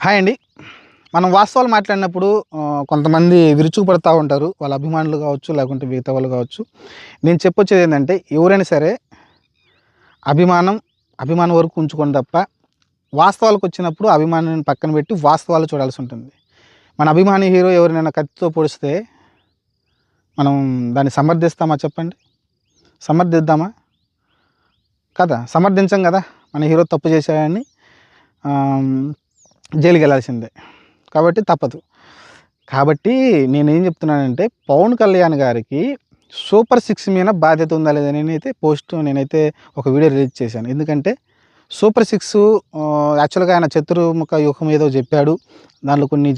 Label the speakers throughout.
Speaker 1: Hi అండి. మనం వాస్తవాలు మాట్లాడినప్పుడు కొంతమంది విరుచుకుపడతా ఉంటారు. వాళ్ళ అభిమానులు కావచ్చు, లేకుంటే మిగతా వాళ్ళు కావచ్చు. నేను చెప్పొచ్చేదేంటంటే, ఎవరైనా సరే అభిమానం, అభిమానం వరకు ఉంచుకోండి తప్ప, వాస్తవాలకొచ్చినప్పుడు అభిమానాన్ని పక్కన పెట్టి వాస్తవాలు చూడాల్సుంటుంది. మన అభిమాని హీరో ఎవరినైనా కత్తితో పొడిస్తే, మనం దాన్ని సమర్థిస్తామా చెప్పండి? సమర్థిద్దామా? కదా! సమర్థించం గదా! మన హీరో తప్పు చేశాడని ఆహ్, జైలుకెళ్ళాల్సిందే. కాబట్టి తప్పదు. కాబట్టి నేనేం చెప్తున్నానంటే, పవన్ కళ్యాణ్ గారికి సూపర్ 6 మీద బాధ్యత ఉందా లేదా నేనైతే నేనైతే ఒక వీడియో రిలీజ్ చేశాను. ఎందుకంటే సూపర్ 6 యాక్చువల్‌గా ఆయన చతుర్ముఖ వ్యూహం ఏదో చెప్పాడు. దాంట్లో కొన్ని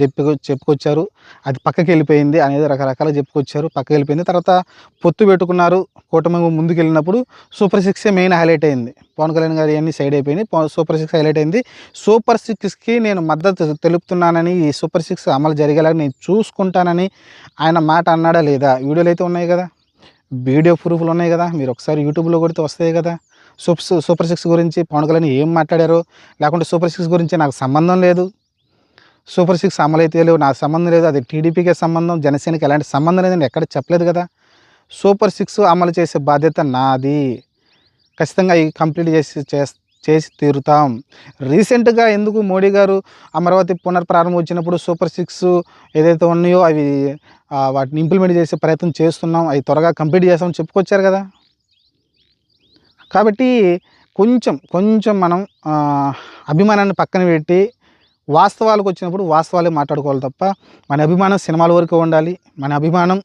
Speaker 1: చెప్పుకొచ్చారు. అది పక్కకెళ్ళిపోయింది అనేది రకరకాలుగా చెప్పుకొచ్చారు. పక్కకెళ్ళిపోయింది. తర్వాత పొత్తు పెట్టుకున్నారు. కూటమి ముందుకెళ్ళినప్పుడు సూపర్ 6 మెయిన్ హైలైట్ అయింది. పవన్ కళ్యాణ్ గారు ఇయన్నీ సైడ్ అయిపోయినాయి. సూపర్ 6 హైలైట్ అయింది. సూపర్ 6కి నేను మద్దతు తెలుపుతున్నానని, ఈ సూపర్ 6 అమలు జరిగేలాగా నేను చూసుకుంటానని ఆయన మాట అన్నాడా లేదా? వీడియోలు అయితే ఉన్నాయి గదా! వీడియో ప్రూఫ్‌లు ఉన్నాయి గదా! మీరు ఒకసారి యూట్యూబ్‌లో కొడితే వస్తాయి గదా! సూపర్ 6 గురించి పవన్ కళ్యాణ్ ఏం మాట్లాడారో, లేకుంటే సూపర్ 6 గురించి నాకు సంబంధం లేదు. సూపర్ 6 అమలైతే లేవు, నాకు సంబంధం లేదు. అది టీడీపీకే సంబంధం, జనసేనకి ఎలాంటి సంబంధం లేదని ఎక్కడ చెప్పలేదు గదా! సూపర్ 6 అమలు చేసే బాధ్యత నాది. ఖచ్చితంగా అయి కంప్లీట్ చేసి తీరుతాం. రీసెంట్‌గా ఎందుకు మోడీ గారు అమరావతి పునర్ప్రారంభం వచ్చినప్పుడు సూపర్ 6 ఏదైతే ఉన్నాయో అవి వాటిని ఇంప్లిమెంట్ చేసే ప్రయత్నం చేస్తున్నాం. అవి త్వరగా కంప్లీట్ చేస్తామని చెప్పుకొచ్చారు గదా! కాబట్టి కొంచెం మనం అభిమానాన్ని పక్కన పెట్టి వాస్తవాలకొచ్చినప్పుడు వాస్తవాలే మాట్లాడుకోవాలి తప్ప, మన అభిమానం సినిమాల వరకే ఉండాలి. మన అభిమానం